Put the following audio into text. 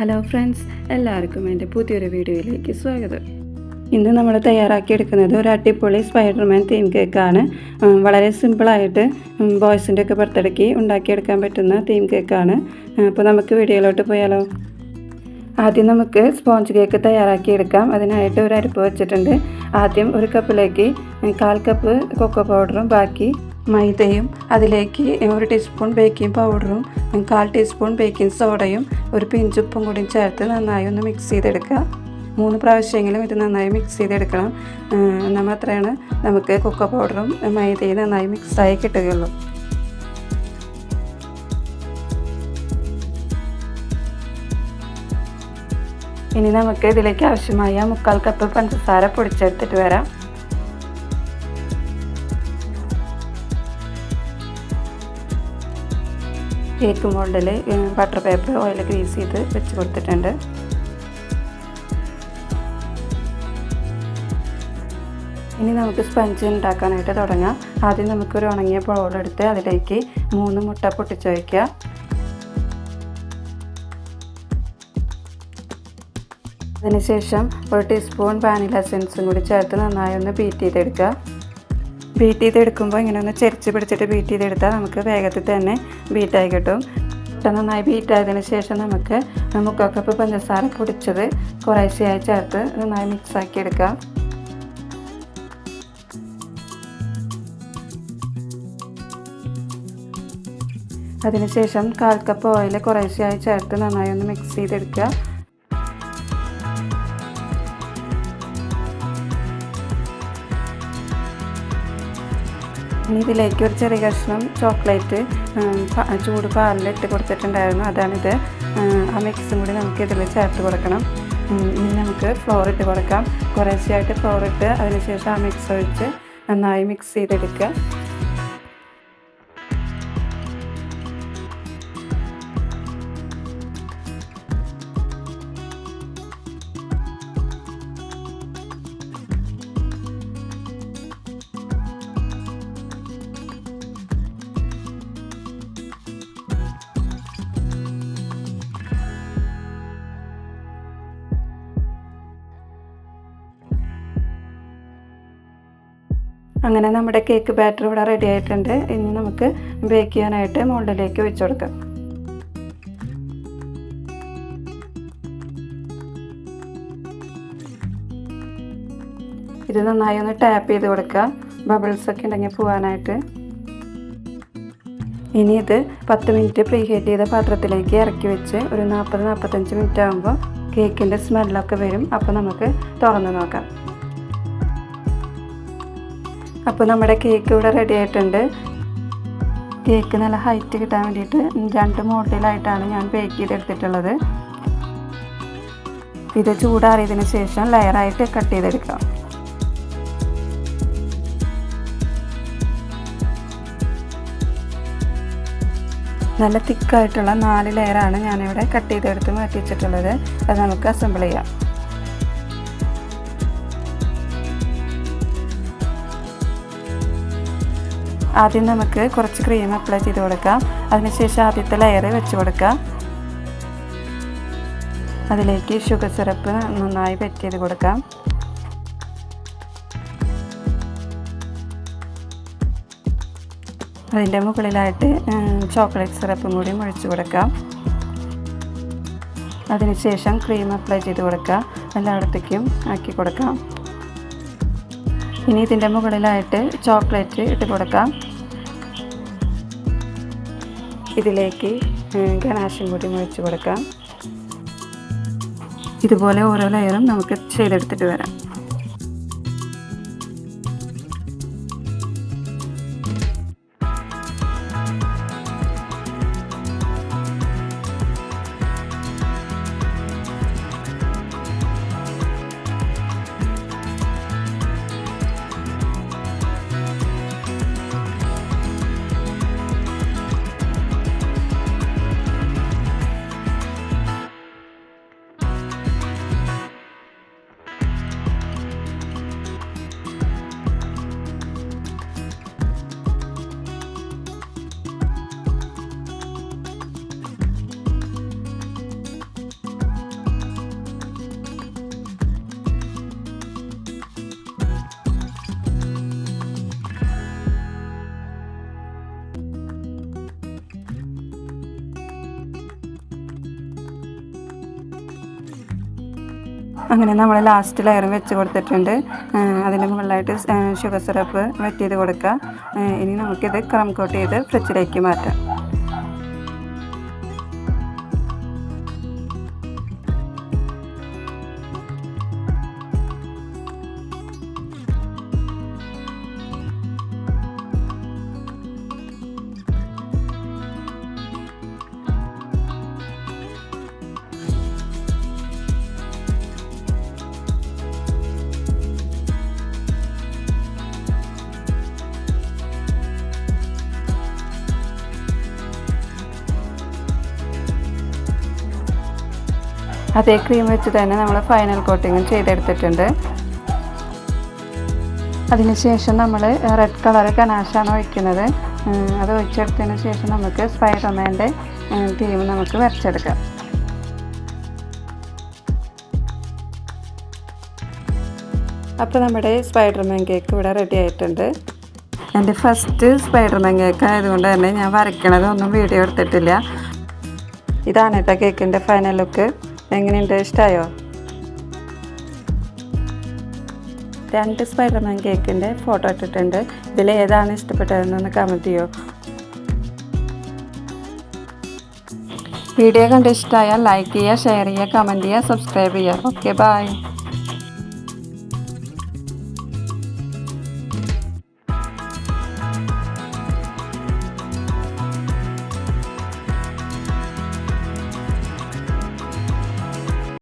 Hello friends, എല്ലാവർക്കും എൻ്റെ പുതിയൊരു വീഡിയോയിലേക്ക് സ്വാഗതം. ഇന്ന് നമ്മൾ തയ്യാറാക്കിയെടുക്കുന്നത് ഒരു അടിപൊളി സ്പൈഡർമാൻ തീം കേക്കാണ്. വളരെ സിമ്പിളായിട്ട് ബോയ്സിൻ്റെ ഒക്കെ ബർത്ത്ഡേക്ക് ഉണ്ടാക്കിയെടുക്കാൻ പറ്റുന്ന തീം കേക്കാണ്. അപ്പോൾ നമുക്ക് വീഡിയോയിലോട്ട് പോയാലോ. ആദ്യം നമുക്ക് സ്പോഞ്ച് കേക്ക് തയ്യാറാക്കിയെടുക്കാം. അതിനായിട്ട് ഒരു അരിപ്പ് വെച്ചിട്ടുണ്ട്. ആദ്യം ഒരു കപ്പിലേക്ക് 1/4 കപ്പ് കൊക്കോ പൗഡറും ബാക്കി മൈദയും അതിലേക്ക് 1 ടീസ്പൂൺ ബേക്കിംഗ് പൗഡറും 1/4 ടീസ്പൂൺ ബേക്കിംഗ് സോഡയും ഒരു പിഞ്ച് ഉപ്പും കൂടി ചേർത്ത് നന്നായി ഒന്ന് മിക്സ് ചെയ്തെടുക്കുക. 3 പ്രാവശ്യമെങ്കിലും ഇത് നന്നായി മിക്സ് ചെയ്തെടുക്കണം. എന്നാൽ മാത്രമാണ് നമുക്ക് കൊക്കോ പൗഡറും മൈദയും നന്നായി മിക്സായി കിട്ടുകയുള്ളൂ. ഇനി നമുക്ക് ഇതിലേക്ക് ആവശ്യമായ 1/4 കപ്പ് പഞ്ചസാര പൊടിച്ചെടുത്തിട്ട് വരാം. കേക്ക് മോൾഡിൽ ബട്ടർ പേപ്പർ ഓയിൽ ഗ്രീസ് ചെയ്ത് വെച്ച് കൊടുത്തിട്ടുണ്ട്. ഇനി നമുക്ക് സ്പഞ്ച് ഉണ്ടാക്കാനായിട്ട് തുടങ്ങാം. ആദ്യം നമുക്കൊരു ഉണങ്ങിയ ബൗളെടുത്ത് അതിലേക്ക് 3 മുട്ട പൊട്ടിച്ച് വയ്ക്കുക. അതിനുശേഷം 1 ടീസ്പൂൺ വാനില എസൻസും കൂടി ചേർത്ത് നന്നായി ഒന്ന് ബീറ്റ് ചെയ്തെടുക്കുക. ബീറ്റ് ചെയ്തെടുക്കുമ്പോൾ ഇങ്ങനെ ഒന്ന് ചെരിച്ച് പിടിച്ചിട്ട് ബീറ്റ് ചെയ്തെടുത്താൽ നമുക്ക് വേഗത്തിൽ തന്നെ ബീറ്റായി കിട്ടും. നന്നായി ബീറ്റായതിന് ശേഷം നമുക്ക് 1/4 കപ്പ് പഞ്ചസാര പൊടിച്ചത് കുറേശ്ശെയായി ചേർത്ത് നന്നായി മിക്സാക്കി എടുക്കാം. അതിനുശേഷം 1/4 കപ്പ് ഓയിൽ കുറേശ്ശെയായി ചേർത്ത് നന്നായി ഒന്ന് മിക്സ് ചെയ്തെടുക്കുക. ഇനി ഇതിലേക്ക് ഒരു ചെറിയ കഷ്ണം ചോക്ലേറ്റ് ചൂട് പാലിലിട്ട് കൊടുത്തിട്ടുണ്ടായിരുന്നു. അതാണിത്. ആ മിക്സും കൂടി നമുക്ക് ഇതിൽ ചേർത്ത് കൊടുക്കണം. ഇനി നമുക്ക് ഫ്ലോർ ഇട്ട് കൊടുക്കാം. കുറേശ്ശെയായിട്ട് ഫ്ലോർ ഇട്ട് അതിനുശേഷം ആ മിക്സ് ഒഴിച്ച് നന്നായി മിക്സ് ചെയ്തെടുക്കുക. അങ്ങനെ നമ്മുടെ കേക്ക് ബാറ്റർ ഇവിടെ റെഡി ആയിട്ടുണ്ട്. ഇനി നമുക്ക് ബേക്ക് ചെയ്യാനായിട്ട് മോൾഡിലേക്ക് ഒഴിച്ചു കൊടുക്കാം. ഇത് നന്നായി ഒന്ന് ടാപ്പ് ചെയ്ത് കൊടുക്കുക, ബബിൾസ് ഒക്കെ ഉണ്ടെങ്കിൽ പോകാനായിട്ട്. ഇനി ഇത് 10 മിനിറ്റ് പ്രീ ഹീറ്റ് ചെയ്ത പാത്രത്തിലേക്ക് ഇറക്കി വെച്ച് ഒരു 40-45 മിനിറ്റ് ആകുമ്പോൾ കേക്കിൻ്റെ സ്മെല്ലൊക്കെ വരും. അപ്പോൾ നമുക്ക് തുറന്ന് നോക്കാം. അപ്പോൾ നമ്മുടെ കേക്ക് ഇവിടെ റെഡി ആയിട്ടുണ്ട്. കേക്ക് നല്ല ഹൈറ്റ് കിട്ടാൻ വേണ്ടിയിട്ട് 2 മോഡലായിട്ടാണ് ഞാൻ ബേക്ക് ചെയ്തെടുത്തിട്ടുള്ളത്. ഇത് ചൂടാറിയതിന് ശേഷം ലെയറായിട്ട് കട്ട് ചെയ്തെടുക്കാം. നല്ല തിക്കായിട്ടുള്ള 4 ലെയറാണ് ഞാനിവിടെ കട്ട് ചെയ്തെടുത്ത് മാറ്റി വെച്ചിട്ടുള്ളത്. അത് നമുക്ക് അസംബിൾ ചെയ്യാം. ആദ്യം നമുക്ക് കുറച്ച് ക്രീം അപ്ലൈ ചെയ്ത് കൊടുക്കാം. അതിനുശേഷം ആദ്യത്തെ ലെയർ വെച്ച് കൊടുക്കാം. അതിലേക്ക് ഷുഗർ സിറപ്പ് നന്നായി വെറ്റ് ചെയ്ത് കൊടുക്കാം. അതിൻ്റെ മുകളിലായിട്ട് ചോക്ലേറ്റ് സിറപ്പും കൂടി ഒഴിച്ച് കൊടുക്കാം. അതിനുശേഷം ക്രീം അപ്ലൈ ചെയ്ത് കൊടുക്കാം. എല്ലായിടത്തേക്കും ആക്കി കൊടുക്കാം. ഇനി ഇതിൻ്റെ മുകളിലായിട്ട് ചോക്ലേറ്റ് ഇട്ട് കൊടുക്കാം. ഇതിലേക്ക് ഗനാഷും കൂടി ഒഴിച്ച് കൊടുക്കാം. ഇതുപോലെ ഓരോ ലെയറും നമുക്ക് ചെയ്തെടുത്തിട്ട് വരാം. അങ്ങനെ നമ്മൾ ലാസ്റ്റ് ലെയറും വെച്ച് കൊടുത്തിട്ടുണ്ട്. അതിൻ്റെ മുകളിലായിട്ട് ഷുഗർ സിറപ്പ് വെറ്റ് ചെയ്ത് കൊടുക്കുക. ഇനി നമുക്കിത് ക്രം കോട്ട് ചെയ്ത് ഫ്രിഡ്ജിലേക്ക് മാറ്റാം. അതേ ക്രീം വെച്ച് തന്നെ നമ്മൾ ഫൈനൽ കോട്ടിങ്ങും ചെയ്തെടുത്തിട്ടുണ്ട്. അതിനുശേഷം നമ്മൾ റെഡ് കളർ ഗനാഷാണ് ഒഴിക്കുന്നത്. അത് ഒഴിച്ചെടുത്തതിന് ശേഷം നമുക്ക് സ്പൈഡർമാൻ്റെ തീം നമുക്ക് വരച്ചെടുക്കാം. അപ്പോൾ നമ്മുടെ സ്പൈഡർമാൻ കേക്ക് ഇവിടെ റെഡി ആയിട്ടുണ്ട്. എൻ്റെ ഫസ്റ്റ് സ്പൈഡർമാൻ കേക്ക് ആയതുകൊണ്ട് തന്നെ ഞാൻ വരയ്ക്കണതൊന്നും വീഡിയോ എടുത്തിട്ടില്ല. ഇതാണ് കേട്ടോ കേക്കിൻ്റെ ഫൈനൽ ലുക്ക്. എങ്ങനെയുണ്ട്? ഇഷ്ടമായോ? 2 സ്പൈഡർമാൻ കേക്കിൻ്റെ ഫോട്ടോ ഇട്ടിട്ടുണ്ട്. ഇതിൽ ഏതാണ് ഇഷ്ടപ്പെട്ടതെന്നൊന്ന് കമൻറ്റ് ചെയ്യോ. വീഡിയോ കണ്ട് ഇഷ്ടമായാൽ ലൈക്ക് ചെയ്യുക, ഷെയർ ചെയ്യുക, കമൻറ്റ് ചെയ്യുക, സബ്സ്ക്രൈബ് ചെയ്യുക. Okay, by.